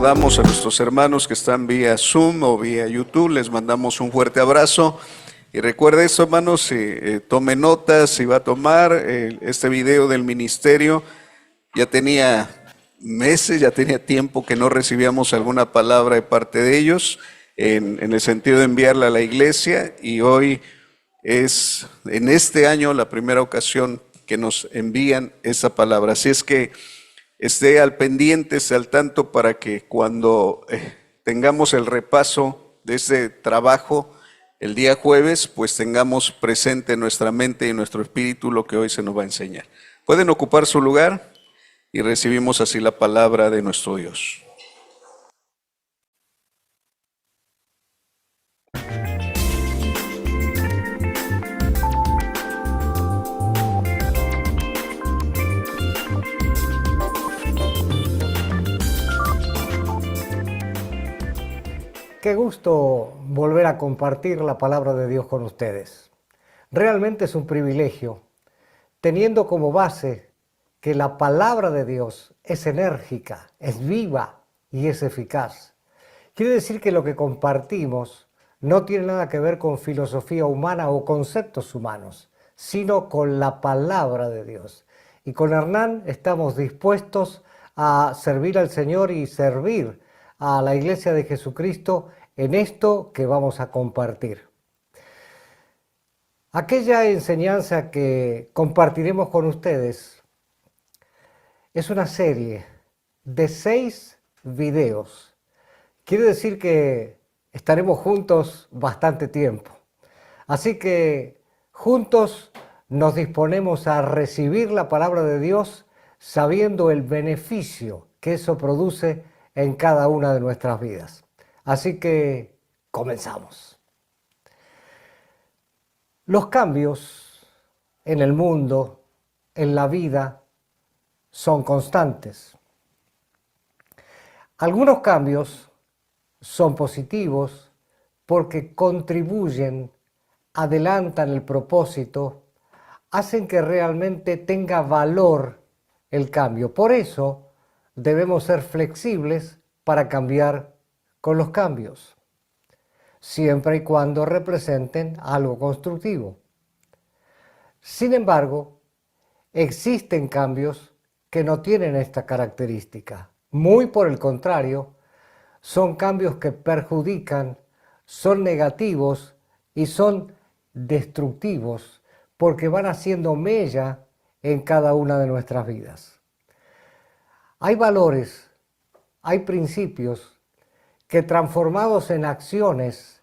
saludamos a nuestros hermanos que están vía Zoom o vía YouTube. Les mandamos un fuerte abrazo. Y recuerde esto, hermanos, tome notas, si va a tomar este video del ministerio. Ya tenía meses, ya tenía tiempo que no recibíamos alguna palabra de parte de ellos en el sentido de enviarla a la iglesia, y hoy es en este año la primera ocasión que nos envían esa palabra. Así es que esté al pendiente, esté al tanto para que cuando tengamos el repaso de ese trabajo el día jueves, pues tengamos presente en nuestra mente y en nuestro espíritu lo que hoy se nos va a enseñar. Pueden ocupar su lugar y recibimos así la palabra de nuestro Dios. Qué gusto volver a compartir la palabra de Dios con ustedes. Realmente es un privilegio, teniendo como base que la palabra de Dios es enérgica, es viva y es eficaz. Quiere decir que lo que compartimos no tiene nada que ver con filosofía humana o conceptos humanos, sino con la palabra de Dios. Y con Hernán estamos dispuestos a servir al Señor y servir a la Iglesia de Jesucristo en esto que vamos a compartir. Aquella enseñanza que compartiremos con ustedes es una serie de 6 videos. Quiere decir que estaremos juntos bastante tiempo. Así que juntos nos disponemos a recibir la palabra de Dios sabiendo el beneficio que eso produce en cada una de nuestras vidas. Así que comenzamos. Los cambios en el mundo, en la vida, son constantes. Algunos cambios son positivos porque contribuyen, adelantan el propósito, hacen que realmente tenga valor el cambio. Por eso debemos ser flexibles para cambiar con los cambios, siempre y cuando representen algo constructivo. Sin embargo, existen cambios que no tienen esta característica. Muy por el contrario, son cambios que perjudican, son negativos y son destructivos porque van haciendo mella en cada una de nuestras vidas. Hay valores, hay principios que transformados en acciones,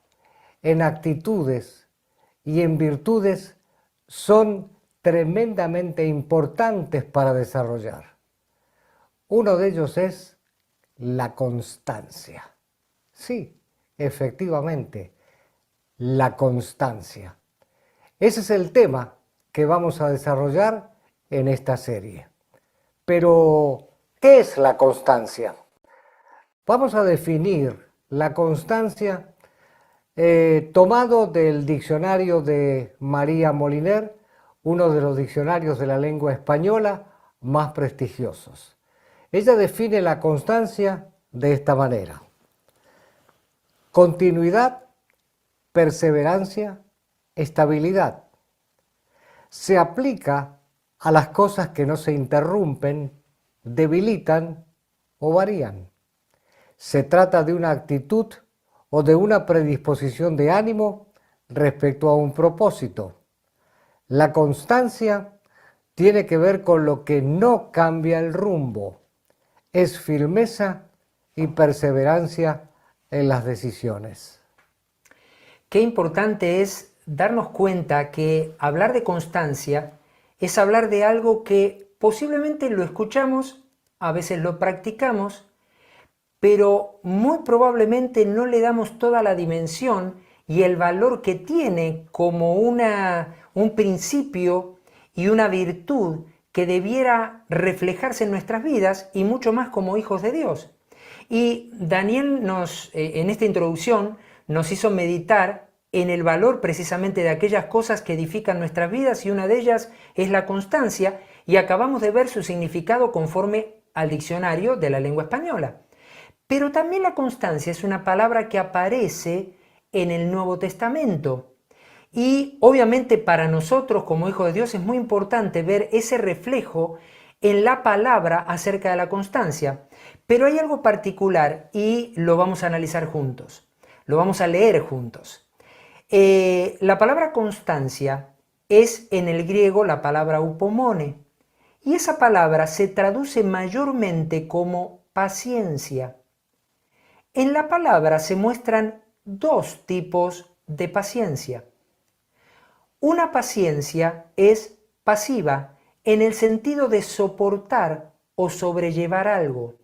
en actitudes y en virtudes son tremendamente importantes para desarrollar. Uno de ellos es la constancia. Sí, efectivamente, la constancia. Ese es el tema que vamos a desarrollar en esta serie. Pero, ¿qué es la constancia? Vamos a definir la constancia tomado del diccionario de María Moliner, uno de los diccionarios de la lengua española más prestigiosos. Ella define la constancia de esta manera: continuidad, perseverancia, estabilidad. Se aplica a las cosas que no se interrumpen, debilitan o varían. Se trata de una actitud o de una predisposición de ánimo respecto a un propósito. La constancia tiene que ver con lo que no cambia el rumbo. Es firmeza y perseverancia en las decisiones. Qué importante es darnos cuenta que hablar de constancia es hablar de algo que posiblemente lo escuchamos, a veces lo practicamos, pero muy probablemente no le damos toda la dimensión y el valor que tiene como un principio y una virtud que debiera reflejarse en nuestras vidas y mucho más como hijos de Dios. Y Daniel en esta introducción nos hizo meditar en el valor precisamente de aquellas cosas que edifican nuestras vidas, y una de ellas es la constancia, y acabamos de ver su significado conforme al diccionario de la lengua española. Pero también la constancia es una palabra que aparece en el Nuevo Testamento. Y obviamente para nosotros como hijos de Dios es muy importante ver ese reflejo en la palabra acerca de la constancia. Pero hay algo particular y lo vamos a analizar juntos, lo vamos a leer juntos. La palabra constancia es en el griego la palabra upomone y esa palabra se traduce mayormente como paciencia. En la palabra se muestran dos tipos de paciencia. Una paciencia es pasiva en el sentido de soportar o sobrellevar algo.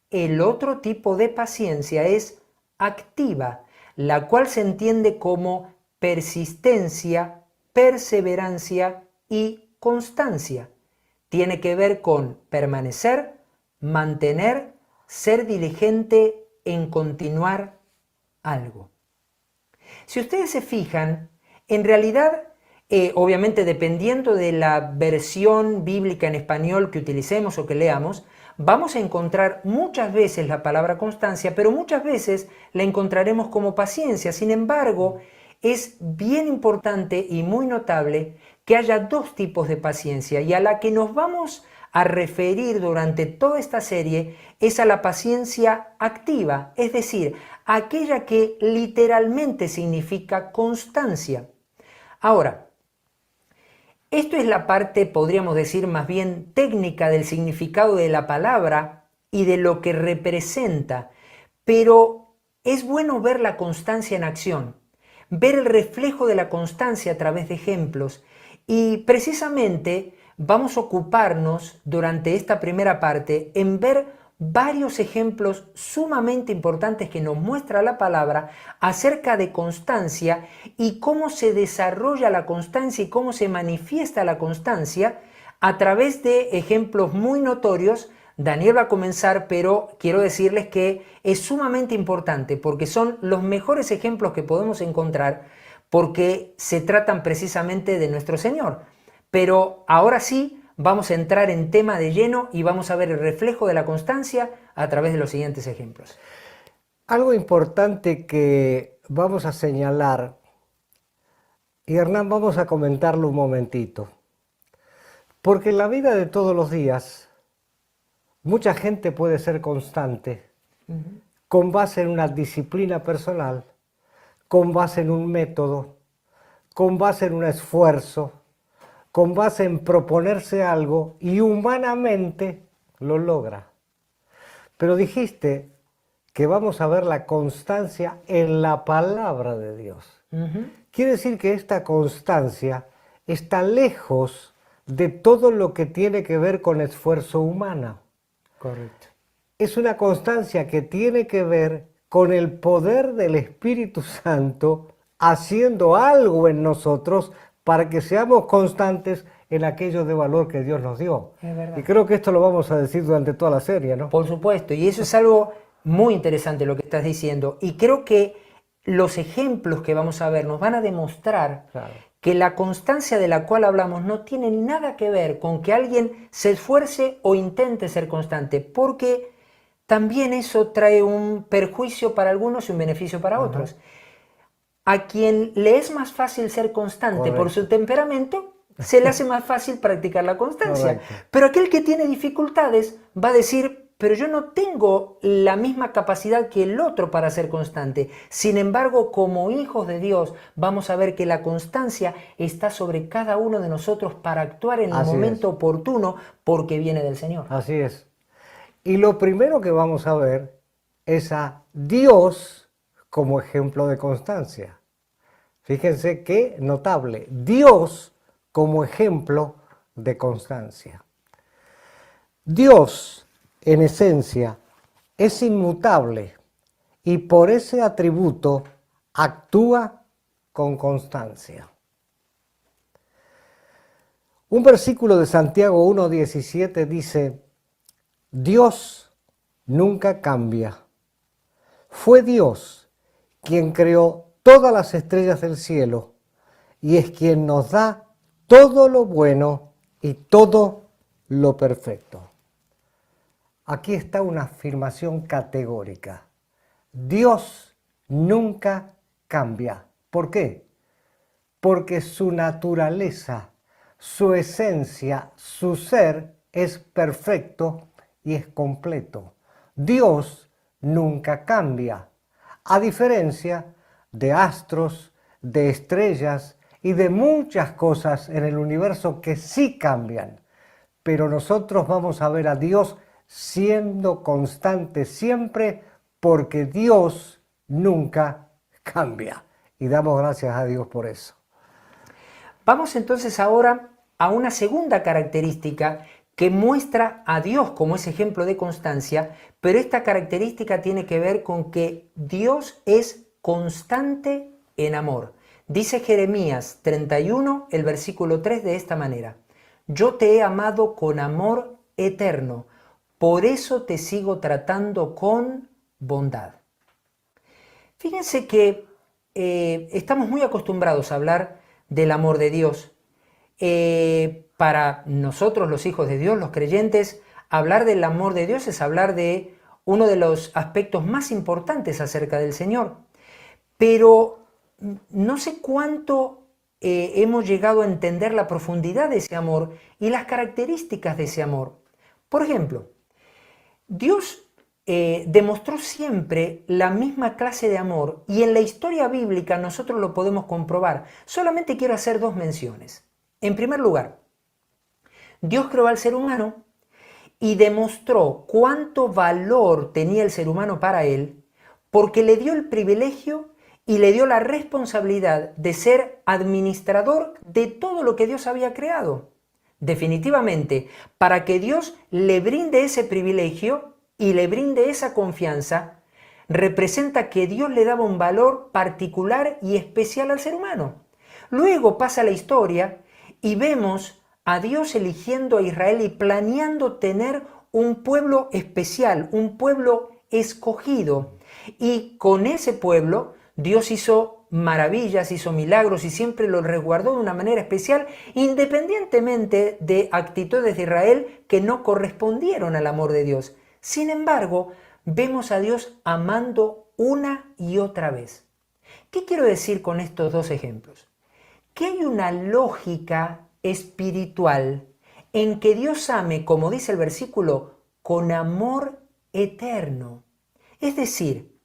El otro tipo de paciencia es activa, la cual se entiende como persistencia, perseverancia y constancia. Tiene que ver con permanecer, mantener, ser diligente en continuar algo. Si ustedes se fijan, en realidad, obviamente dependiendo de la versión bíblica en español que utilicemos o que leamos, vamos a encontrar muchas veces la palabra constancia, pero muchas veces la encontraremos como paciencia. Sin embargo, es bien importante y muy notable que haya dos tipos de paciencia y a la que nos vamos a referir durante toda esta serie es a la paciencia activa, es decir, aquella que literalmente significa constancia. Ahora, esto es la parte, podríamos decir, más bien técnica del significado de la palabra y de lo que representa, pero es bueno ver la constancia en acción, ver el reflejo de la constancia a través de ejemplos y precisamente vamos a ocuparnos durante esta primera parte en ver varios ejemplos sumamente importantes que nos muestra la palabra acerca de constancia y cómo se desarrolla la constancia y cómo se manifiesta la constancia a través de ejemplos muy notorios. Daniel va a comenzar, pero quiero decirles que es sumamente importante porque son los mejores ejemplos que podemos encontrar porque se tratan precisamente de nuestro Señor. Pero ahora sí, vamos a entrar en tema de lleno y vamos a ver el reflejo de la constancia a través de los siguientes ejemplos. Algo importante que vamos a señalar, y Hernán, vamos a comentarlo un momentito, porque en la vida de todos los días, mucha gente puede ser constante con base en una disciplina personal, con base en un método, con base en un esfuerzo, con base en proponerse algo y humanamente lo logra. Pero dijiste que vamos a ver la constancia en la palabra de Dios. Quiere decir que esta constancia está lejos de todo lo que tiene que ver con esfuerzo humano. Correcto. Es una constancia que tiene que ver con el poder del Espíritu Santo haciendo algo en nosotros para que seamos constantes en aquello de valor que Dios nos dio. Es verdad. Y creo que esto lo vamos a decir durante toda la serie, ¿no? Por supuesto, y eso es algo muy interesante lo que estás diciendo. Y creo que los ejemplos que vamos a ver nos van a demostrar que la constancia de la cual hablamos no tiene nada que ver con que alguien se esfuerce o intente ser constante, porque también eso trae un perjuicio para algunos y un beneficio para otros. A quien le es más fácil ser constante por su temperamento, se le hace más fácil practicar la constancia. Pero aquel que tiene dificultades va a decir, pero yo no tengo la misma capacidad que el otro para ser constante. Sin embargo, como hijos de Dios, vamos a ver que la constancia está sobre cada uno de nosotros para actuar en el momento oportuno porque viene del Señor. Así es. Y lo primero que vamos a ver es a Dios como ejemplo de constancia. Fíjense qué notable. Dios como ejemplo de constancia. Dios, en esencia, es inmutable y por ese atributo actúa con constancia. Un versículo de Santiago 1:17 dice: Dios nunca cambia. Fue Dios quien creó todas las estrellas del cielo y es quien nos da todo lo bueno y todo lo perfecto. aquí está una afirmación categórica. Dios nunca cambia. ¿Por qué? Porque su naturaleza, su esencia, su ser es perfecto y es completo. Dios nunca cambia, a diferencia de astros, de estrellas y de muchas cosas en el universo que sí cambian. Pero nosotros vamos a ver a Dios siendo constante siempre, porque Dios nunca cambia. Y damos gracias a Dios por eso. Vamos entonces ahora a una segunda característica que muestra a Dios como ese ejemplo de constancia, pero esta característica tiene que ver con que Dios es constante en amor. Dice Jeremías 31, el versículo 3 de esta manera: yo te he amado con amor eterno, por eso te sigo tratando con bondad. Fíjense que estamos muy acostumbrados a hablar del amor de Dios. Para nosotros, los hijos de Dios, los creyentes, hablar del amor de Dios es hablar de uno de los aspectos más importantes acerca del Señor. Pero no sé cuánto hemos llegado a entender la profundidad de ese amor y las características de ese amor. Por ejemplo, Dios demostró siempre la misma clase de amor, y en la historia bíblica nosotros lo podemos comprobar. Solamente quiero hacer dos menciones. En primer lugar, Dios creó al ser humano y demostró cuánto valor tenía el ser humano para él, porque le dio el privilegio y le dio la responsabilidad de ser administrador de todo lo que Dios había creado. Definitivamente, para que Dios le brinde ese privilegio y le brinde esa confianza, representa que Dios le daba un valor particular y especial al ser humano. Luego pasa la historia y vemos a Dios eligiendo a Israel y planeando tener un pueblo especial, un pueblo escogido. Y con ese pueblo Dios hizo maravillas, hizo milagros y siempre lo resguardó de una manera especial, independientemente de actitudes de Israel que no correspondieron al amor de Dios. Sin embargo, vemos a Dios amando una y otra vez. ¿Qué quiero decir con estos dos ejemplos? Que hay una lógica espiritual en que Dios ame, como dice el versículo, con amor eterno. Es decir,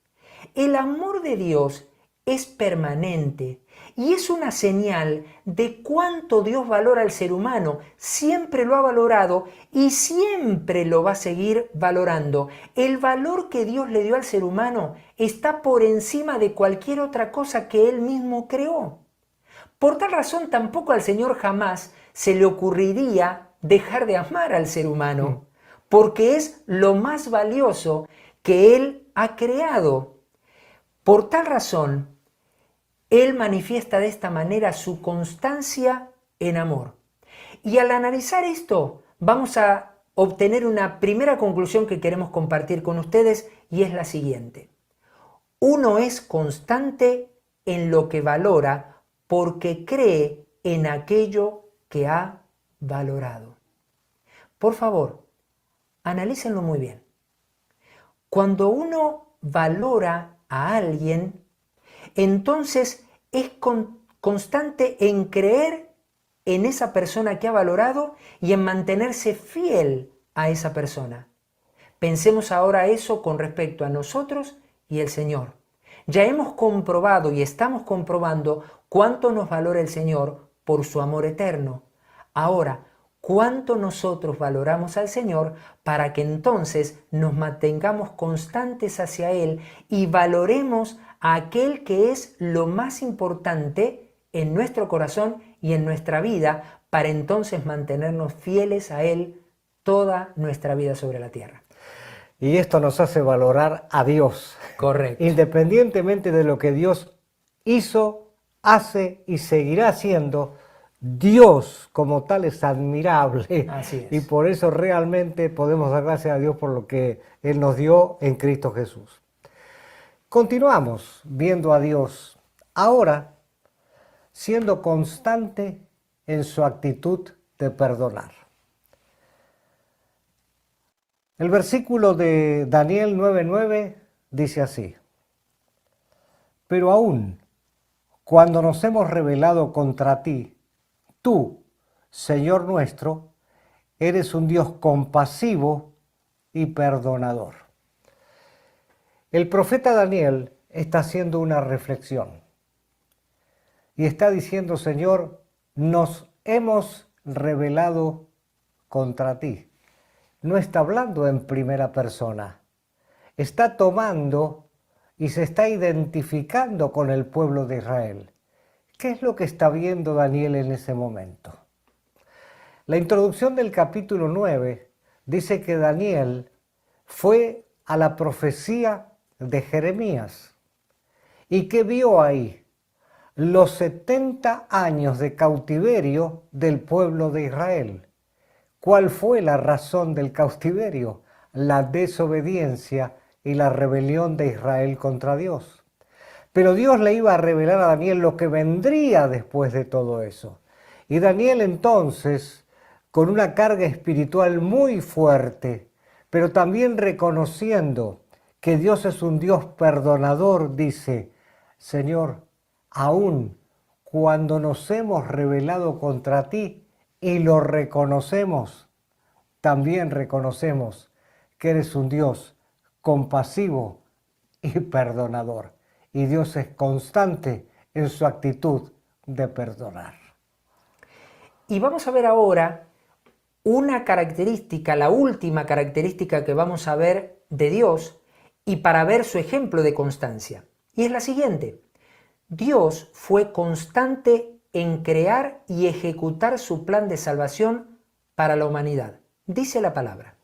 el amor de Dios es permanente y es una señal de cuánto Dios valora al ser humano. Siempre lo ha valorado y siempre lo va a seguir valorando. El valor que Dios le dio al ser humano está por encima de cualquier otra cosa que Él mismo creó. Por tal razón, tampoco al Señor jamás se le ocurriría dejar de amar al ser humano, porque es lo más valioso que Él ha creado. Por tal razón, Él manifiesta de esta manera su constancia en amor. Y al analizar esto, vamos a obtener una primera conclusión que queremos compartir con ustedes, y es la siguiente. Uno es constante en lo que valora porque cree en aquello que ha valorado. Por favor, analícenlo muy bien. Cuando uno valora a alguien, entonces es constante en creer en esa persona que ha valorado y en mantenerse fiel a esa persona. Pensemos ahora eso con respecto a nosotros y el Señor. Ya hemos comprobado y estamos comprobando cuánto nos valora el Señor por su amor eterno. Ahora, cuánto nosotros valoramos al Señor para que entonces nos mantengamos constantes hacia Él y valoremos a aquel que es lo más importante en nuestro corazón y en nuestra vida, para entonces mantenernos fieles a Él toda nuestra vida sobre la tierra. Y esto nos hace valorar a Dios. Correcto. Independientemente de lo que Dios hizo, hace y seguirá haciendo, Dios como tal es admirable. Así es. Y por eso realmente podemos dar gracias a Dios por lo que Él nos dio en Cristo Jesús. Continuamos viendo a Dios ahora siendo constante en su actitud de perdonar. El versículo de Daniel 9:9 dice así: pero aún cuando nos hemos rebelado contra ti, tú, Señor nuestro, eres un Dios compasivo y perdonador. El profeta Daniel está haciendo una reflexión y está diciendo: Señor, nos hemos rebelado contra ti. No está hablando en primera persona, está tomando y se está identificando con el pueblo de Israel. ¿Qué es lo que está viendo Daniel en ese momento? La introducción del capítulo 9 dice que Daniel fue a la profecía de Jeremías y que vio ahí los 70 años de cautiverio del pueblo de Israel. ¿Cuál fue la razón del cautiverio? La desobediencia y la rebelión de Israel contra Dios. Pero Dios le iba a revelar a Daniel lo que vendría después de todo eso. Y Daniel entonces, con una carga espiritual muy fuerte, pero también reconociendo que Dios es un Dios perdonador, dice: Señor, aún cuando nos hemos rebelado contra ti y lo reconocemos, también reconocemos que eres un Dios compasivo y perdonador. Y Dios es constante en su actitud de perdonar. Y vamos a ver ahora una característica, la última característica que vamos a ver de Dios y para ver su ejemplo de constancia. Y es la siguiente: Dios fue constante en crear y ejecutar su plan de salvación para la humanidad. Dice la palabra: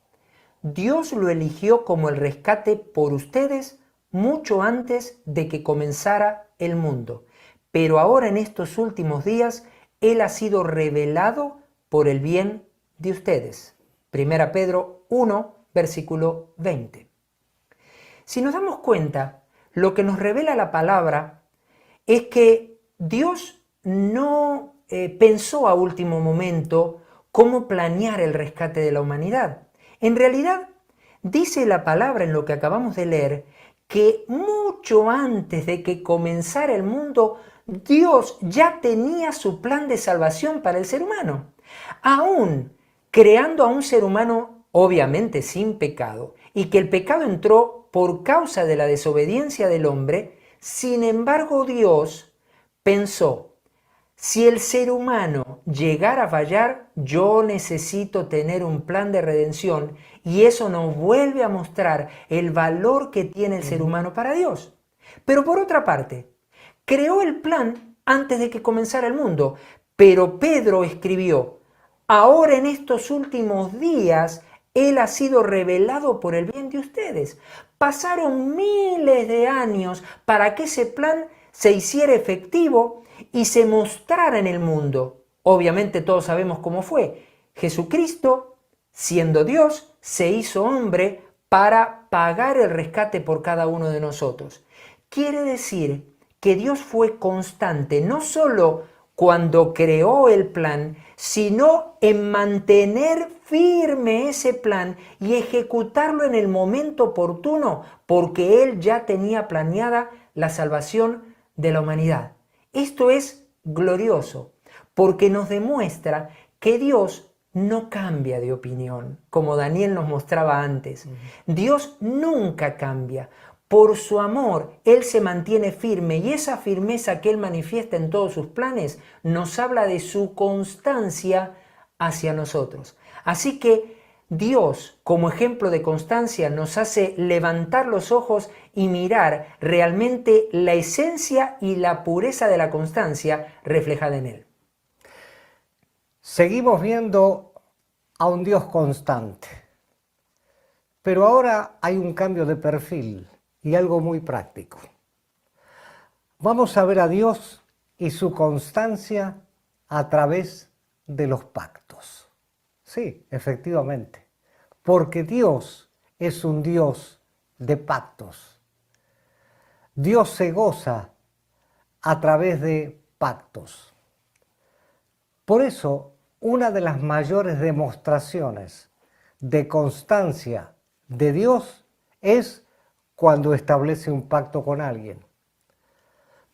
Dios lo eligió como el rescate por ustedes mucho antes de que comenzara el mundo. Pero ahora en estos últimos días, Él ha sido revelado por el bien de ustedes. 1 Pedro 1, versículo 20. Si nos damos cuenta, lo que nos revela la palabra es que Dios no pensó a último momento cómo planear el rescate de la humanidad. En realidad, dice la palabra en lo que acabamos de leer, que mucho antes de que comenzara el mundo, Dios ya tenía su plan de salvación para el ser humano. Aún creando a un ser humano, obviamente sin pecado, y que el pecado entró por causa de la desobediencia del hombre, sin embargo Dios pensó: si el ser humano llegara a fallar, yo necesito tener un plan de redención, y eso nos vuelve a mostrar el valor que tiene el ser humano para Dios. Pero por otra parte, creó el plan antes de que comenzara el mundo, pero Pedro escribió: ahora en estos últimos días Él ha sido revelado por el bien de ustedes. Pasaron miles de años para que ese plan se hiciera efectivo y se mostrara en el mundo. Obviamente todos sabemos cómo fue. Jesucristo, siendo Dios, se hizo hombre para pagar el rescate por cada uno de nosotros. Quiere decir que Dios fue constante, no solo cuando creó el plan, sino en mantener firme ese plan y ejecutarlo en el momento oportuno, porque Él ya tenía planeada la salvación de la humanidad. Esto es glorioso, porque nos demuestra que Dios no cambia de opinión, como Daniel nos mostraba antes. Dios nunca cambia. Por su amor, Él se mantiene firme, y esa firmeza que Él manifiesta en todos sus planes nos habla de su constancia hacia nosotros. Así que Dios, como ejemplo de constancia, nos hace levantar los ojos y mirar realmente la esencia y la pureza de la constancia reflejada en Él. Seguimos viendo a un Dios constante, pero ahora hay un cambio de perfil y algo muy práctico. Vamos a ver a Dios y su constancia a través de los pactos. Sí, efectivamente, porque Dios es un Dios de pactos. Dios se goza a través de pactos. Por eso, una de las mayores demostraciones de constancia de Dios es cuando establece un pacto con alguien.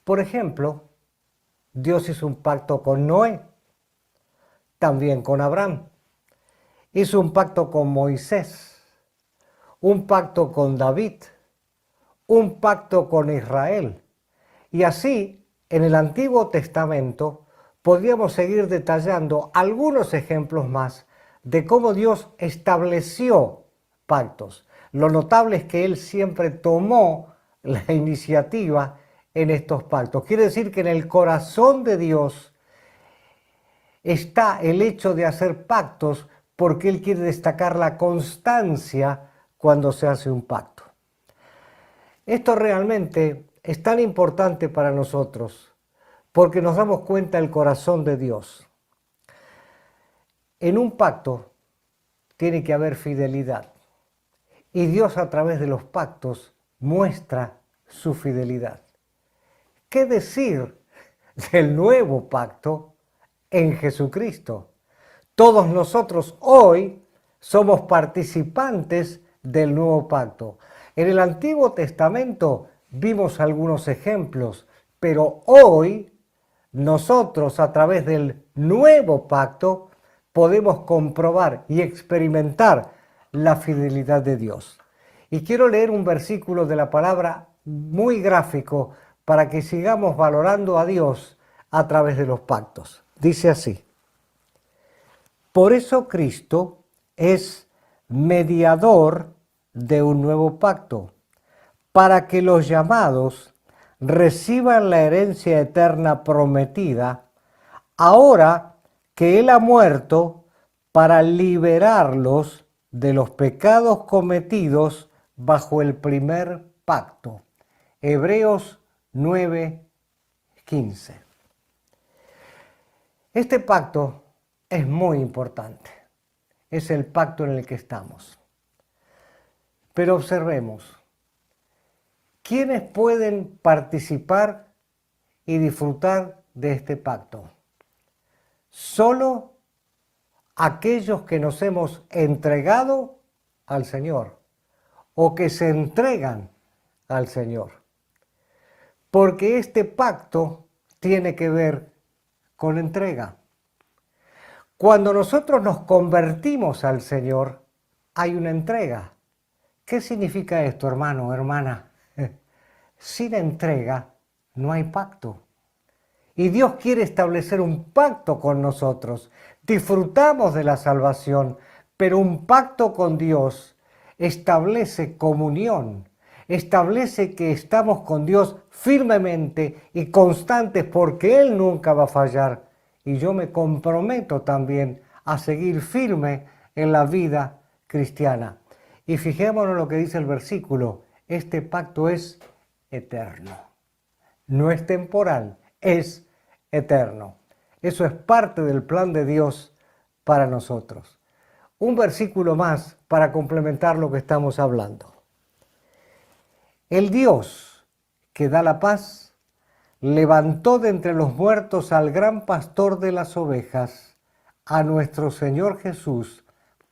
Por ejemplo, Dios hizo un pacto con Noé, también con Abraham. Hizo un pacto con Moisés, un pacto con David, un pacto con Israel. Y así, en el Antiguo Testamento, podríamos seguir detallando algunos ejemplos más de cómo Dios estableció pactos. Lo notable es que Él siempre tomó la iniciativa en estos pactos. Quiere decir que en el corazón de Dios está el hecho de hacer pactos porque Él quiere destacar la constancia cuando se hace un pacto. Esto realmente es tan importante para nosotros porque nos damos cuenta del corazón de Dios. En un pacto tiene que haber fidelidad y Dios a través de los pactos muestra su fidelidad. ¿Qué decir del nuevo pacto en Jesucristo? Todos nosotros hoy somos participantes del nuevo pacto. En el Antiguo Testamento vimos algunos ejemplos, pero hoy nosotros a través del nuevo pacto podemos comprobar y experimentar la fidelidad de Dios. Y quiero leer un versículo de la palabra muy gráfico para que sigamos valorando a Dios a través de los pactos. Dice así: por eso Cristo es mediador de un nuevo pacto, para que los llamados reciban la herencia eterna prometida, ahora que Él ha muerto para liberarlos de los pecados cometidos bajo el primer pacto. Hebreos 9:15. Este pacto es muy importante. Es el pacto en el que estamos. Pero observemos, ¿quiénes pueden participar y disfrutar de este pacto? Solo aquellos que nos hemos entregado al Señor o que se entregan al Señor. Porque este pacto tiene que ver con entrega. Cuando nosotros nos convertimos al Señor, hay una entrega. ¿Qué significa esto, hermano, hermana? Sin entrega no hay pacto. Y Dios quiere establecer un pacto con nosotros. Disfrutamos de la salvación, pero un pacto con Dios establece comunión, establece que estamos con Dios firmemente y constantes porque Él nunca va a fallar. Y yo me comprometo también a seguir firme en la vida cristiana. Y fijémonos lo que dice el versículo: este pacto es eterno. No es temporal, es eterno. Eso es parte del plan de Dios para nosotros. Un versículo más para complementar lo que estamos hablando. El Dios que da la paz levantó de entre los muertos al gran pastor de las ovejas, a nuestro Señor Jesús,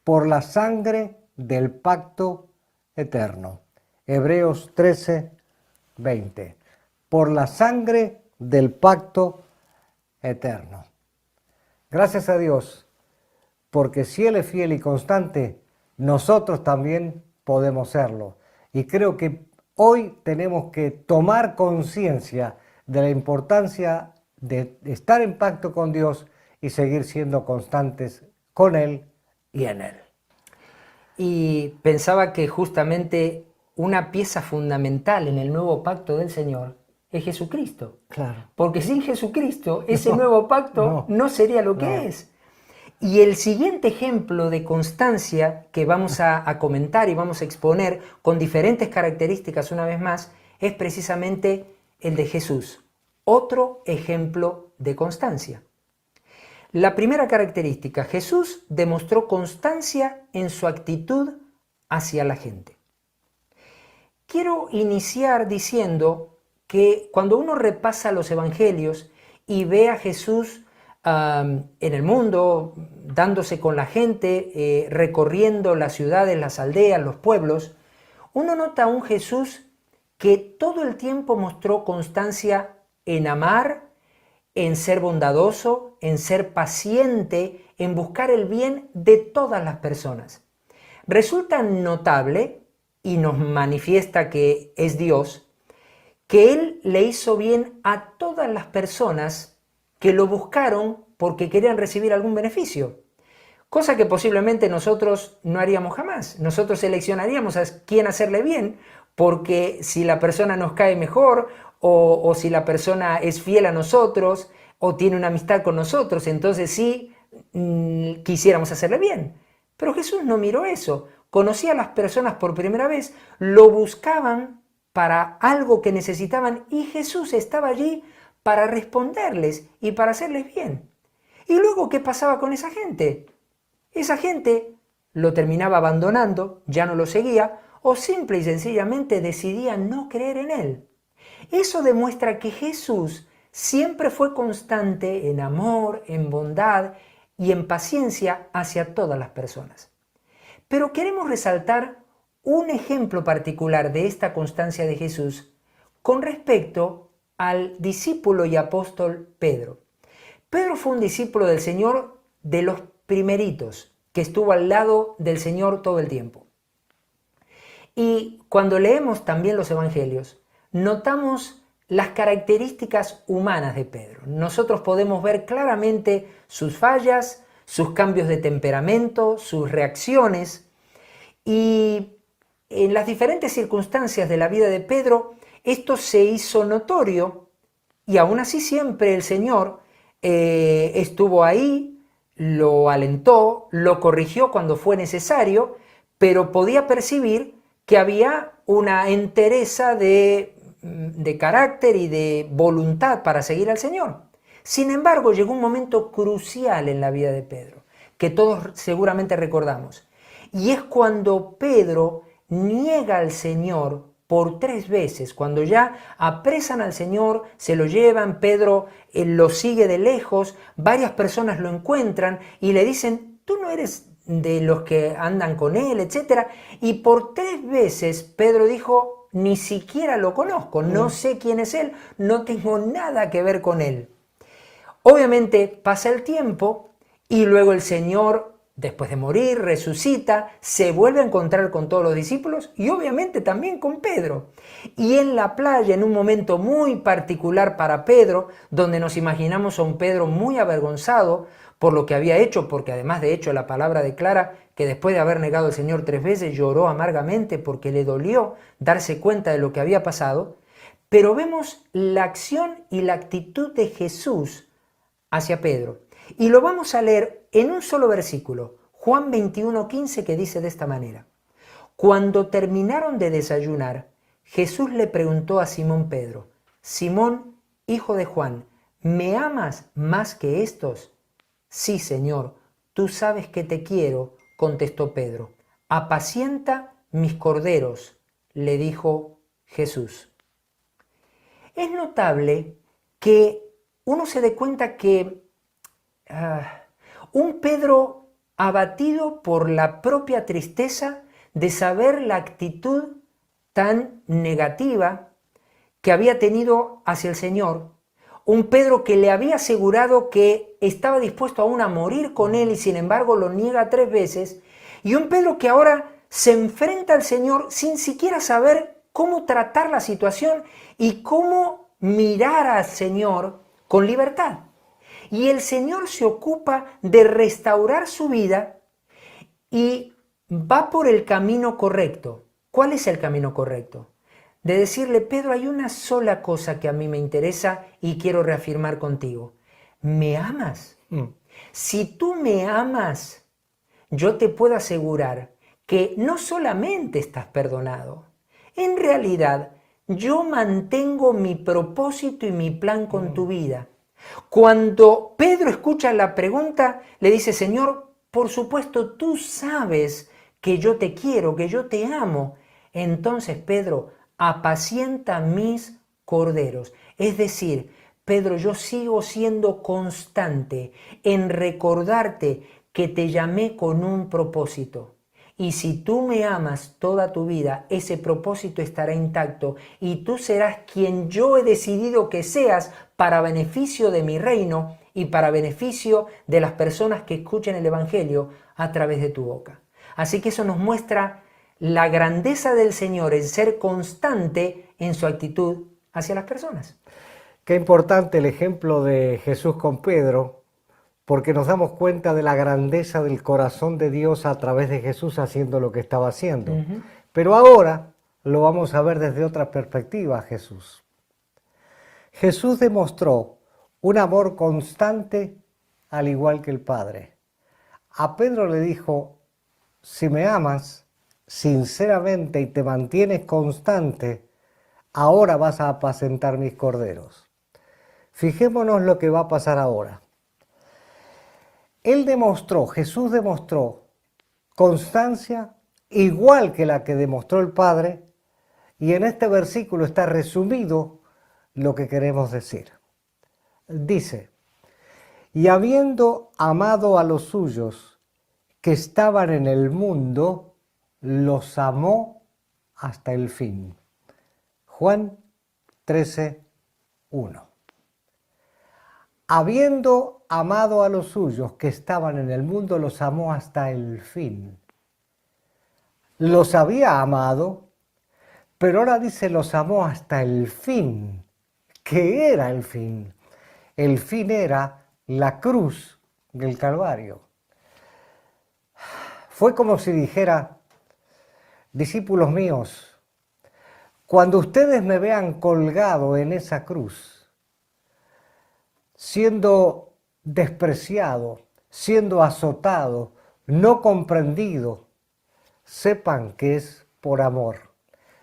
por la sangre del pacto eterno. Hebreos 13:20. Por la sangre del pacto eterno. Gracias a Dios, porque si Él es fiel y constante, nosotros también podemos serlo. Y creo que hoy tenemos que tomar conciencia de la importancia de estar en pacto con Dios y seguir siendo constantes con Él y en Él. Y pensaba que justamente una pieza fundamental en el nuevo pacto del Señor es Jesucristo. Claro. Porque sin Jesucristo ese nuevo pacto no sería lo que es. Y el siguiente ejemplo de constancia que vamos a comentar y vamos a exponer con diferentes características una vez más es precisamente el de Jesús. Otro ejemplo de constancia. La primera característica: Jesús demostró constancia en su actitud hacia la gente. Quiero iniciar diciendo que cuando uno repasa los evangelios y ve a Jesús en el mundo, dándose con la gente, recorriendo las ciudades, las aldeas, los pueblos, uno nota a un Jesús que todo el tiempo mostró constancia en amar, en ser bondadoso, en ser paciente, en buscar el bien de todas las personas. Resulta notable, y nos manifiesta que es Dios, que Él le hizo bien a todas las personas que lo buscaron porque querían recibir algún beneficio. Cosa que posiblemente nosotros no haríamos jamás. Nosotros seleccionaríamos a quién hacerle bien, porque si la persona nos cae mejor, o si la persona es fiel a nosotros, o tiene una amistad con nosotros, entonces sí quisiéramos hacerle bien. Pero Jesús no miró eso. Conocía a las personas por primera vez, lo buscaban para algo que necesitaban y Jesús estaba allí para responderles y para hacerles bien. ¿Y luego qué pasaba con esa gente? Esa gente lo terminaba abandonando, ya no lo seguía, o simple y sencillamente decidía no creer en él. Eso demuestra que Jesús siempre fue constante en amor, en bondad y en paciencia hacia todas las personas. Pero queremos resaltar un ejemplo particular de esta constancia de Jesús con respecto al discípulo y apóstol Pedro. Pedro fue un discípulo del Señor de los primeritos, que estuvo al lado del Señor todo el tiempo. Y cuando leemos también los evangelios, notamos las características humanas de Pedro. Nosotros podemos ver claramente sus fallas, sus cambios de temperamento, sus reacciones, y en las diferentes circunstancias de la vida de Pedro, esto se hizo notorio, y aún así siempre el Señor estuvo ahí, lo alentó, lo corrigió cuando fue necesario, pero podía percibir que había una entereza de carácter y de voluntad para seguir al Señor. Sin embargo, llegó un momento crucial en la vida de Pedro, que todos seguramente recordamos, y es cuando Pedro niega al Señor por 3 veces, cuando ya apresan al Señor, se lo llevan, Pedro lo sigue de lejos, varias personas lo encuentran y le dicen, tú no eres de los que andan con él, etc. Y por 3 veces Pedro dijo, ni siquiera lo conozco, no sé quién es él, no tengo nada que ver con él. Obviamente pasa el tiempo y luego el Señor, después de morir, resucita, se vuelve a encontrar con todos los discípulos y obviamente también con Pedro. Y en la playa, en un momento muy particular para Pedro, donde nos imaginamos a un Pedro muy avergonzado por lo que había hecho, porque además de hecho la palabra declara que después de haber negado al Señor 3 veces lloró amargamente porque le dolió darse cuenta de lo que había pasado, pero vemos la acción y la actitud de Jesús hacia Pedro. Y lo vamos a leer en un solo versículo, Juan 21:15, que dice de esta manera. Cuando terminaron de desayunar, Jesús le preguntó a Simón Pedro, Simón, hijo de Juan, ¿me amas más que estos? Sí, Señor, tú sabes que te quiero, contestó Pedro. Apacienta mis corderos, le dijo Jesús. Es notable que uno se dé cuenta que un Pedro abatido por la propia tristeza de saber la actitud tan negativa que había tenido hacia el Señor, un Pedro que le había asegurado que estaba dispuesto aún a morir con él y sin embargo lo niega 3 veces, y un Pedro que ahora se enfrenta al Señor sin siquiera saber cómo tratar la situación y cómo mirar al Señor con libertad. Y el Señor se ocupa de restaurar su vida y va por el camino correcto. ¿Cuál es el camino correcto? De decirle, Pedro, hay una sola cosa que a mí me interesa y quiero reafirmar contigo. ¿Me amas? Si tú me amas, yo te puedo asegurar que no solamente estás perdonado, en realidad yo mantengo mi propósito y mi plan con tu vida. Cuando Pedro escucha la pregunta, le dice, Señor, por supuesto tú sabes que yo te quiero, que yo te amo. Entonces, Pedro, apacienta mis corderos. Es decir, Pedro, yo sigo siendo constante en recordarte que te llamé con un propósito. Y si tú me amas toda tu vida, ese propósito estará intacto y tú serás quien yo he decidido que seas para beneficio de mi reino y para beneficio de las personas que escuchen el Evangelio a través de tu boca. Así que eso nos muestra la grandeza del Señor en ser constante en su actitud hacia las personas. Qué importante el ejemplo de Jesús con Pedro, porque nos damos cuenta de la grandeza del corazón de Dios a través de Jesús haciendo lo que estaba haciendo. Pero ahora lo vamos a ver desde otra perspectiva, Jesús. Jesús demostró un amor constante al igual que el Padre. A Pedro le dijo, si me amas sinceramente y te mantienes constante, ahora vas a apacentar mis corderos. Fijémonos lo que va a pasar ahora. Jesús demostró constancia igual que la que demostró el Padre, y en este versículo está resumido lo que queremos decir. Dice, y habiendo amado a los suyos que estaban en el mundo, los amó hasta el fin. Juan 13:1. Habiendo amado a los suyos que estaban en el mundo, los amó hasta el fin. Los había amado, pero ahora dice los amó hasta el fin. ¿Qué era el fin? El fin era la cruz del Calvario. Fue como si dijera, discípulos míos, cuando ustedes me vean colgado en esa cruz, siendo despreciado, siendo azotado, no comprendido, sepan que es por amor.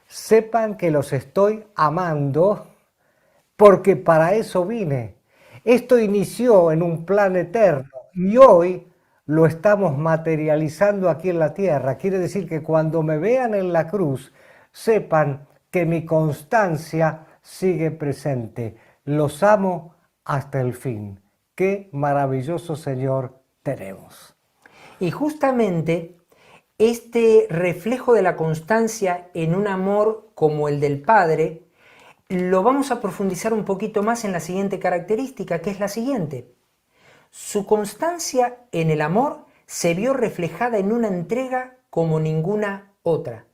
Sepan que los estoy amando porque para eso vine. Esto inició en un plan eterno y hoy lo estamos materializando aquí en la tierra. Quiere decir que cuando me vean en la cruz, sepan que mi constancia sigue presente. Los amo hasta el fin. Qué maravilloso Señor tenemos. Y justamente este reflejo de la constancia en un amor como el del Padre, lo vamos a profundizar un poquito más en la siguiente característica, que es la siguiente. Su constancia en el amor se vio reflejada en una entrega como ninguna otra.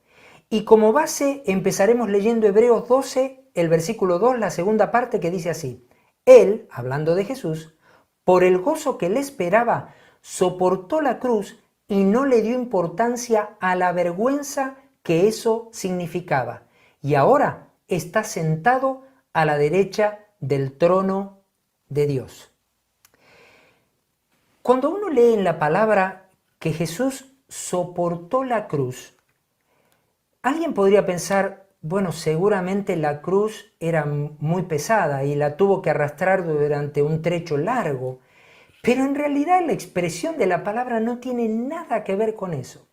Y como base empezaremos leyendo Hebreos 12, el versículo 2, la segunda parte, que dice así. Él, hablando de Jesús, por el gozo que le esperaba, soportó la cruz y no le dio importancia a la vergüenza que eso significaba. Y ahora está sentado a la derecha del trono de Dios. Cuando uno lee en la palabra que Jesús soportó la cruz, alguien podría pensar, bueno, seguramente la cruz era muy pesada y la tuvo que arrastrar durante un trecho largo, pero en realidad la expresión de la palabra no tiene nada que ver con eso.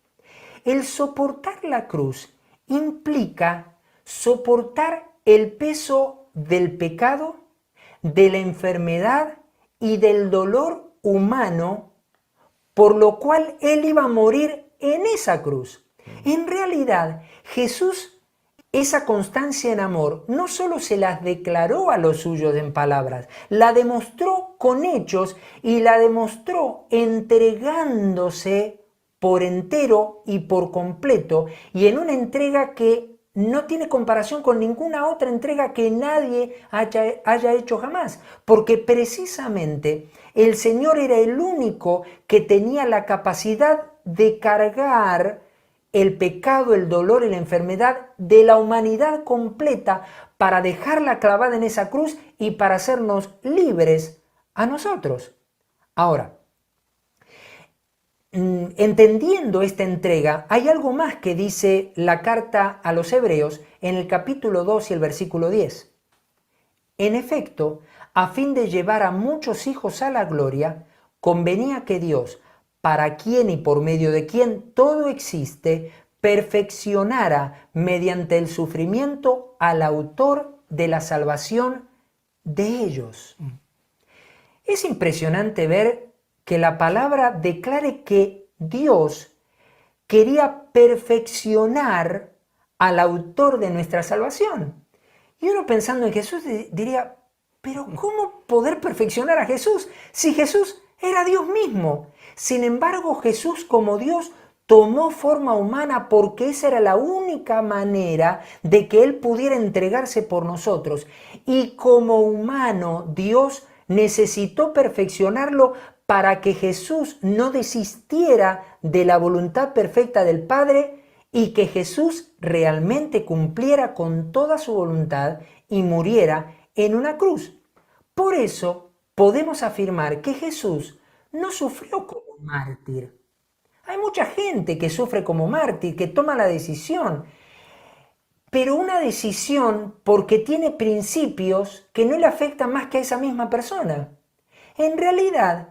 El soportar la cruz implica soportar el peso del pecado, de la enfermedad y del dolor humano, por lo cual Él iba a morir en esa cruz. En realidad, Jesús, esa constancia en amor, no solo se las declaró a los suyos en palabras, la demostró con hechos y la demostró entregándose por entero y por completo, y en una entrega que no tiene comparación con ninguna otra entrega que nadie haya hecho jamás, porque precisamente el Señor era el único que tenía la capacidad de cargar el pecado, el dolor y la enfermedad de la humanidad completa para dejarla clavada en esa cruz y para hacernos libres a nosotros. Ahora, entendiendo esta entrega, hay algo más que dice la carta a los Hebreos en el capítulo 2 y el versículo 10. En efecto, a fin de llevar a muchos hijos a la gloria, convenía que Dios, para quien y por medio de quien todo existe, perfeccionara mediante el sufrimiento al autor de la salvación, de ellos. Es impresionante ver que la palabra declare que Dios quería perfeccionar al autor de nuestra salvación. Y uno pensando en Jesús diría, pero ¿cómo poder perfeccionar a Jesús si Jesús era Dios mismo? Sin embargo, Jesús como Dios tomó forma humana porque esa era la única manera de que Él pudiera entregarse por nosotros. Y como humano, Dios necesitó perfeccionarlo para que Jesús no desistiera de la voluntad perfecta del Padre y que Jesús realmente cumpliera con toda su voluntad y muriera en una cruz. Por eso podemos afirmar que Jesús no sufrió como mártir. Hay mucha gente que sufre como mártir, que toma la decisión, pero una decisión porque tiene principios que no le afectan más que a esa misma persona. En realidad,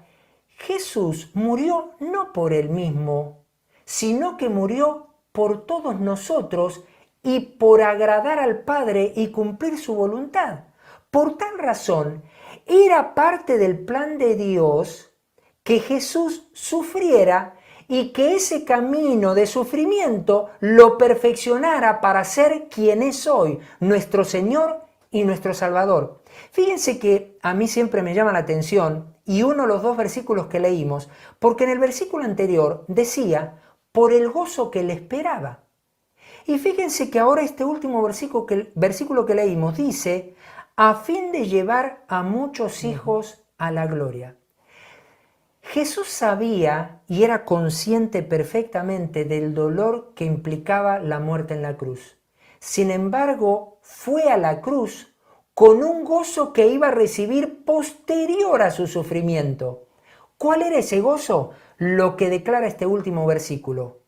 Jesús murió no por él mismo, sino que murió por todos nosotros y por agradar al Padre y cumplir su voluntad. Por tal razón, era parte del plan de Dios que Jesús sufriera y que ese camino de sufrimiento lo perfeccionara para ser quien es hoy, nuestro Señor y nuestro Salvador. Fíjense que a mí siempre me llama la atención y uno de los dos versículos que leímos, porque en el versículo anterior decía, por el gozo que le esperaba. Y fíjense que ahora este último versículo que leímos dice, a fin de llevar a muchos hijos a la gloria. Jesús sabía y era consciente perfectamente del dolor que implicaba la muerte en la cruz. Sin embargo, fue a la cruz con un gozo que iba a recibir posterior a su sufrimiento. ¿Cuál era ese gozo? Lo que declara este último versículo,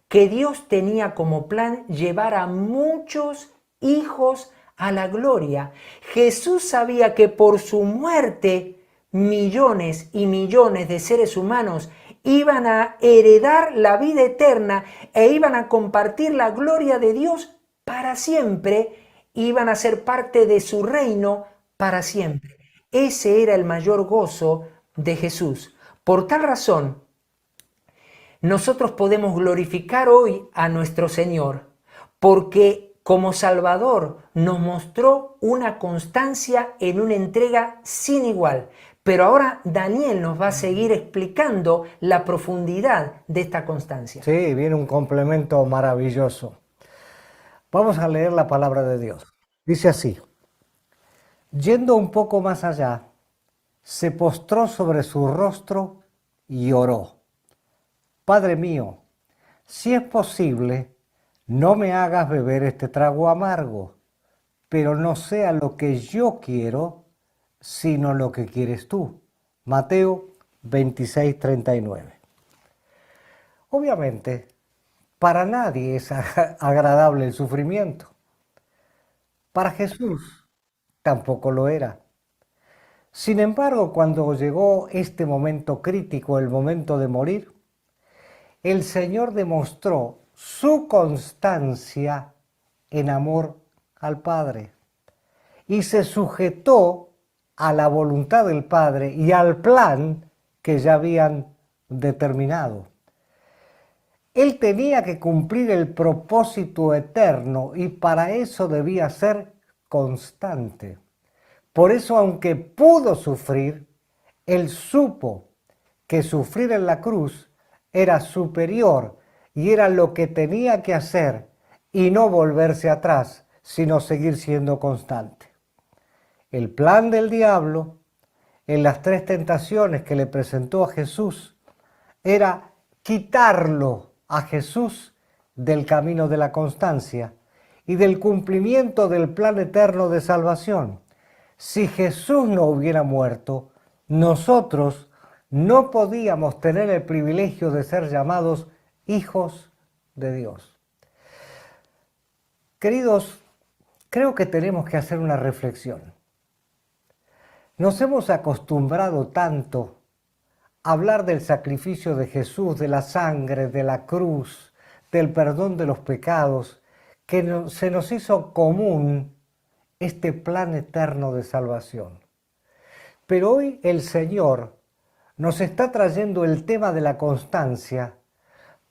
que Dios tenía como plan llevar a muchos hijos a la gloria. Jesús sabía que por su muerte millones y millones de seres humanos iban a heredar la vida eterna e iban a compartir la gloria de Dios para siempre, iban a ser parte de su reino para siempre. Ese era el mayor gozo de Jesús. Por tal razón, nosotros podemos glorificar hoy a nuestro Señor, porque como Salvador nos mostró una constancia en una entrega sin igual. Pero ahora Daniel nos va a seguir explicando la profundidad de esta constancia. Sí, viene un complemento maravilloso. Vamos a leer la palabra de Dios. Dice así, yendo un poco más allá, se postró sobre su rostro y oró. Padre mío, si es posible, no me hagas beber este trago amargo, pero no sea lo que yo quiero, sino lo que quieres tú. Mateo 26:39. Obviamente, para nadie es agradable el sufrimiento. Para Jesús tampoco lo era. Sin embargo, cuando llegó este momento crítico, el momento de morir, el Señor demostró su constancia en amor al Padre y se sujetó a la voluntad del Padre y al plan que ya habían determinado. Él tenía que cumplir el propósito eterno y para eso debía ser constante. Por eso, aunque pudo sufrir, él supo que sufrir en la cruz era superior y era lo que tenía que hacer y no volverse atrás, sino seguir siendo constante. El plan del diablo, en las 3 tentaciones que le presentó a Jesús, era quitarlo a Jesús del camino de la constancia y del cumplimiento del plan eterno de salvación. Si Jesús no hubiera muerto, nosotros no podíamos tener el privilegio de ser llamados hijos de Dios. Queridos, creo que tenemos que hacer una reflexión. Nos hemos acostumbrado tanto a hablar del sacrificio de Jesús, de la sangre, de la cruz, del perdón de los pecados, que se nos hizo común este plan eterno de salvación. Pero hoy el Señor nos está trayendo el tema de la constancia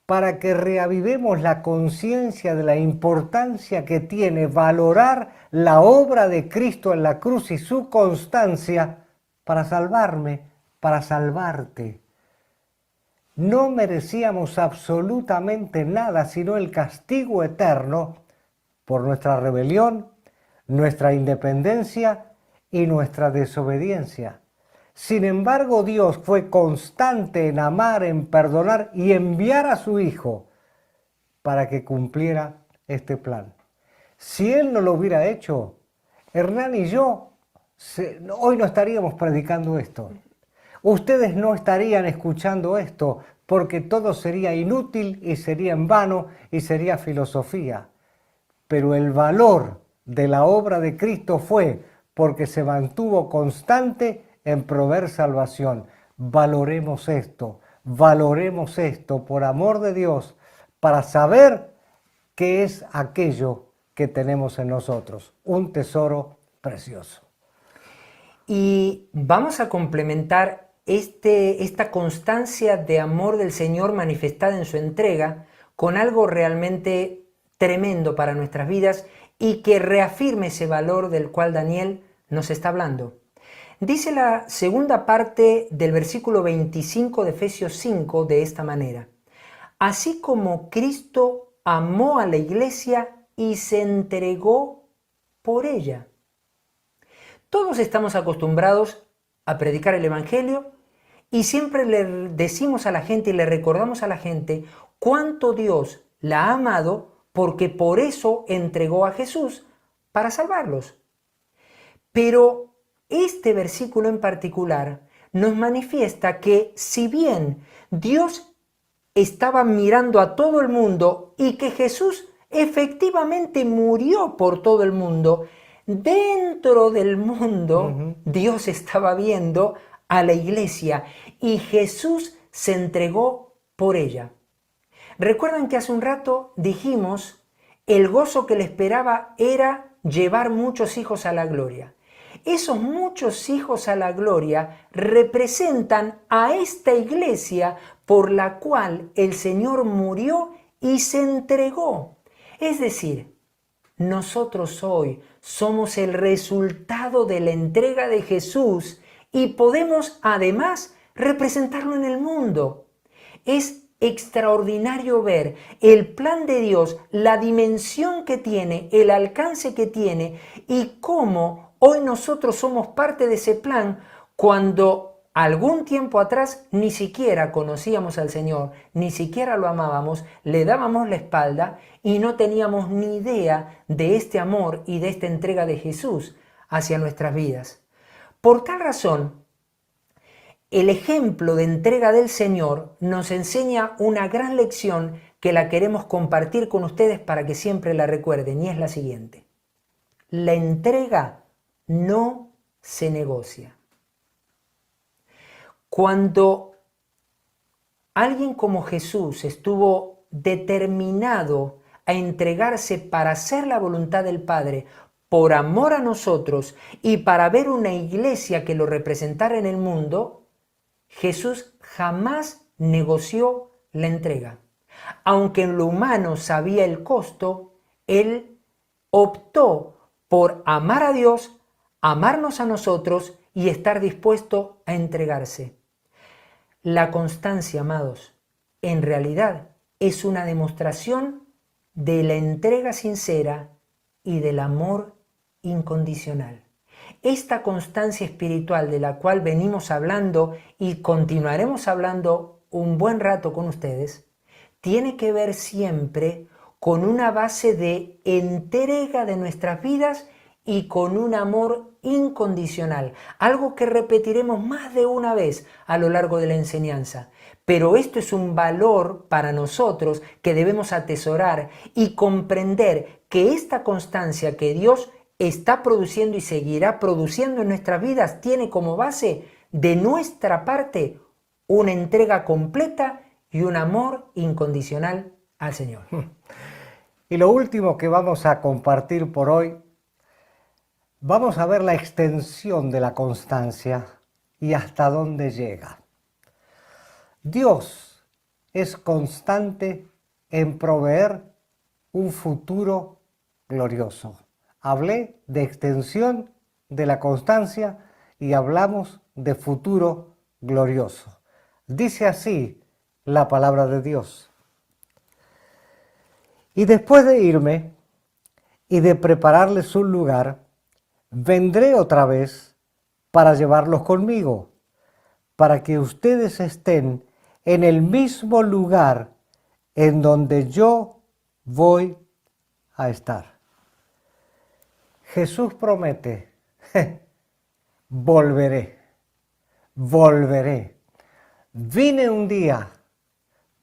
para que reavivemos la conciencia de la importancia que tiene valorar la obra de Cristo en la cruz y su constancia para salvarme, para salvarte. No merecíamos absolutamente nada sino el castigo eterno por nuestra rebelión, nuestra independencia y nuestra desobediencia. Sin embargo, Dios fue constante en amar, en perdonar y enviar a su Hijo para que cumpliera este plan. Si Él no lo hubiera hecho, Hernán y yo hoy no estaríamos predicando esto. Ustedes no estarían escuchando esto porque todo sería inútil y sería en vano y sería filosofía. Pero el valor de la obra de Cristo fue porque se mantuvo constante en proveer salvación. Valoremos esto por amor de Dios, para saber qué es aquello que tenemos en nosotros, un tesoro precioso. Y vamos a complementar esta constancia de amor del Señor manifestada en su entrega con algo realmente tremendo para nuestras vidas y que reafirme ese valor del cual Daniel nos está hablando. Dice la segunda parte del versículo 25 de Efesios 5 de esta manera: así como Cristo amó a la iglesia y se entregó por ella. Todos estamos acostumbrados a predicar el Evangelio y siempre le decimos a la gente y le recordamos a la gente cuánto Dios la ha amado, porque por eso entregó a Jesús para salvarlos. Pero este versículo en particular nos manifiesta que si bien Dios estaba mirando a todo el mundo y que Jesús efectivamente murió por todo el mundo, dentro del mundo Dios estaba viendo a la iglesia y Jesús se entregó por ella. Recuerdan que hace un rato dijimos el gozo que le esperaba era llevar muchos hijos a la gloria. Esos muchos hijos a la gloria representan a esta iglesia por la cual el Señor murió y se entregó. Es decir, nosotros hoy somos el resultado de la entrega de Jesús y podemos además representarlo en el mundo. Es extraordinario ver el plan de Dios, la dimensión que tiene, el alcance que tiene y cómo hoy nosotros somos parte de ese plan cuando algún tiempo atrás ni siquiera conocíamos al Señor, ni siquiera lo amábamos, le dábamos la espalda y no teníamos ni idea de este amor y de esta entrega de Jesús hacia nuestras vidas. Por tal razón, el ejemplo de entrega del Señor nos enseña una gran lección que la queremos compartir con ustedes para que siempre la recuerden, y es la siguiente: la entrega no se negocia. Cuando alguien como Jesús estuvo determinado a entregarse para hacer la voluntad del Padre por amor a nosotros y para ver una iglesia que lo representara en el mundo, Jesús jamás negoció la entrega. Aunque en lo humano sabía el costo, Él optó por amar a Dios, amarnos a nosotros y estar dispuesto a entregarse. La constancia, amados, en realidad es una demostración de la entrega sincera y del amor incondicional. Esta constancia espiritual de la cual venimos hablando y continuaremos hablando un buen rato con ustedes, tiene que ver siempre con una base de entrega de nuestras vidas y con un amor incondicional, algo que repetiremos más de una vez a lo largo de la enseñanza. Pero esto es un valor para nosotros que debemos atesorar y comprender que esta constancia que Dios está produciendo y seguirá produciendo en nuestras vidas tiene como base de nuestra parte una entrega completa y un amor incondicional al Señor. Y lo último que vamos a compartir por hoy Vamos a ver la extensión de la constancia y hasta dónde llega. Dios es constante en proveer un futuro glorioso. Hablé de extensión de la constancia y hablamos de futuro glorioso. Dice así la palabra de Dios. Y después de irme y de prepararles un lugar, vendré otra vez para llevarlos conmigo, para que ustedes estén en el mismo lugar en donde yo voy a estar. Jesús promete, volveré, volveré. Vine un día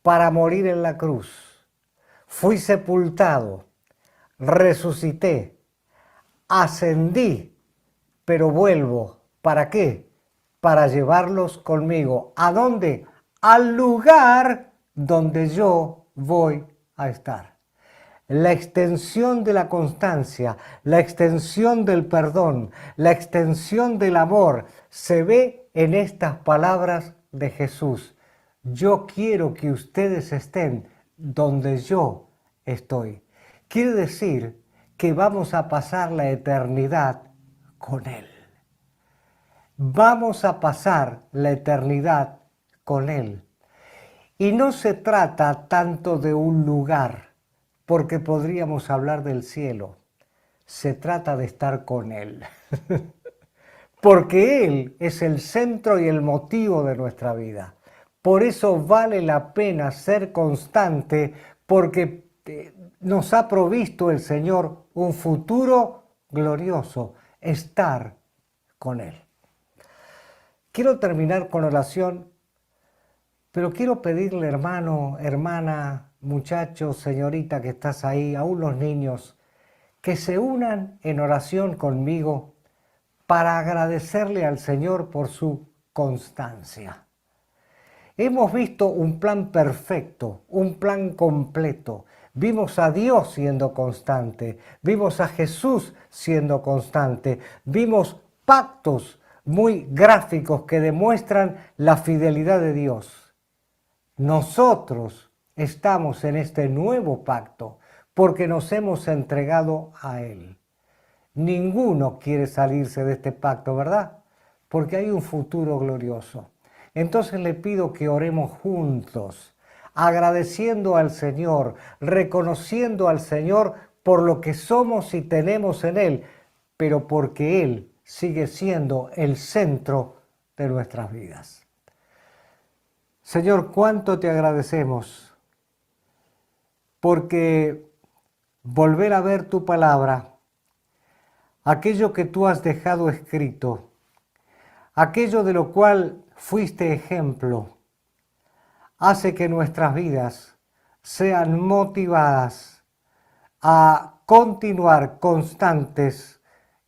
para morir en la cruz. Fui sepultado, resucité, ascendí, pero vuelvo. ¿Para qué? Para llevarlos conmigo. ¿A dónde? Al lugar donde yo voy a estar. La extensión de la constancia, la extensión del perdón, la extensión del amor se ve en estas palabras de Jesús. Yo quiero que ustedes estén donde yo estoy. Quiere decir que vamos a pasar la eternidad con Él. Vamos a pasar la eternidad con Él. Y no se trata tanto de un lugar, porque podríamos hablar del cielo. Se trata de estar con Él. Porque Él es el centro y el motivo de nuestra vida. Por eso vale la pena ser constante, porque nos ha provisto el Señor un futuro glorioso, estar con Él. Quiero terminar con oración, pero quiero pedirle, hermano, hermana, muchacho, señorita que estás ahí, aún los niños, que se unan en oración conmigo para agradecerle al Señor por su constancia. Hemos visto un plan perfecto, un plan completo. Vimos a Dios siendo constante, vimos a Jesús siendo constante, vimos pactos muy gráficos que demuestran la fidelidad de Dios. Nosotros estamos en este nuevo pacto porque nos hemos entregado a Él. Ninguno quiere salirse de este pacto, ¿verdad? Porque hay un futuro glorioso. Entonces le pido que oremos juntos, agradeciendo al Señor, reconociendo al Señor por lo que somos y tenemos en Él, pero porque Él sigue siendo el centro de nuestras vidas. Señor, cuánto te agradecemos, porque volver a ver tu palabra, aquello que tú has dejado escrito, aquello de lo cual fuiste ejemplo, hace que nuestras vidas sean motivadas a continuar constantes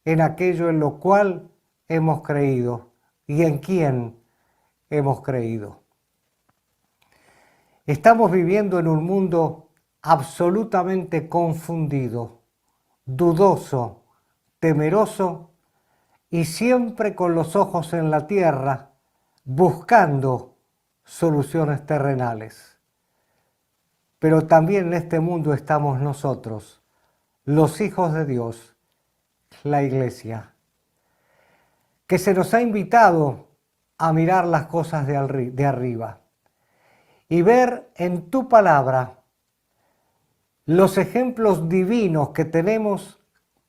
en aquello en lo cual hemos creído y en quién hemos creído. Estamos viviendo en un mundo absolutamente confundido, dudoso, temeroso y siempre con los ojos en la tierra, buscando soluciones terrenales. Pero también en este mundo estamos nosotros, los hijos de Dios, la Iglesia, que se nos ha invitado a mirar las cosas de arriba y ver en tu palabra los ejemplos divinos que tenemos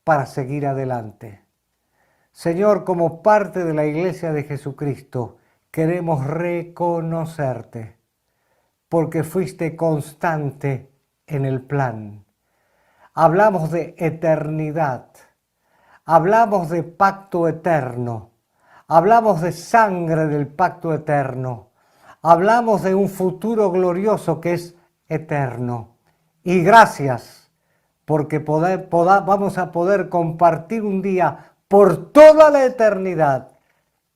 para seguir adelante. Señor, como parte de la Iglesia de Jesucristo, queremos reconocerte porque fuiste constante en el plan. Hablamos de eternidad, hablamos de pacto eterno, hablamos de sangre del pacto eterno, hablamos de un futuro glorioso que es eterno. Y gracias porque vamos a poder compartir un día por toda la eternidad,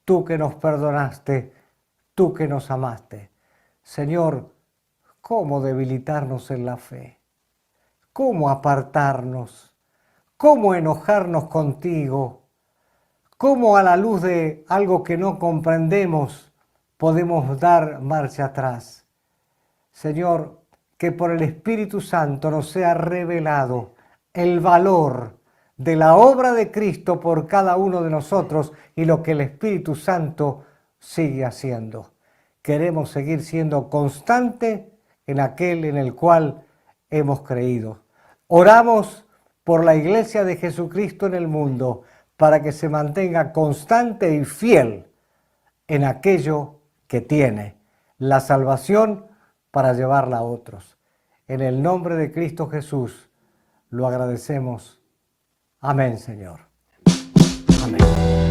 tú que nos perdonaste, tú que nos amaste. Señor, ¿cómo debilitarnos en la fe? ¿Cómo apartarnos? ¿Cómo enojarnos contigo? ¿Cómo a la luz de algo que no comprendemos podemos dar marcha atrás? Señor, que por el Espíritu Santo nos sea revelado el valor de la obra de Cristo por cada uno de nosotros y lo que el Espíritu Santo sigue haciendo. Queremos seguir siendo constante en aquel en el cual hemos creído. Oramos por la Iglesia de Jesucristo en el mundo para que se mantenga constante y fiel en aquello que tiene, la salvación para llevarla a otros. En el nombre de Cristo Jesús lo agradecemos. Amén, Señor. Amén.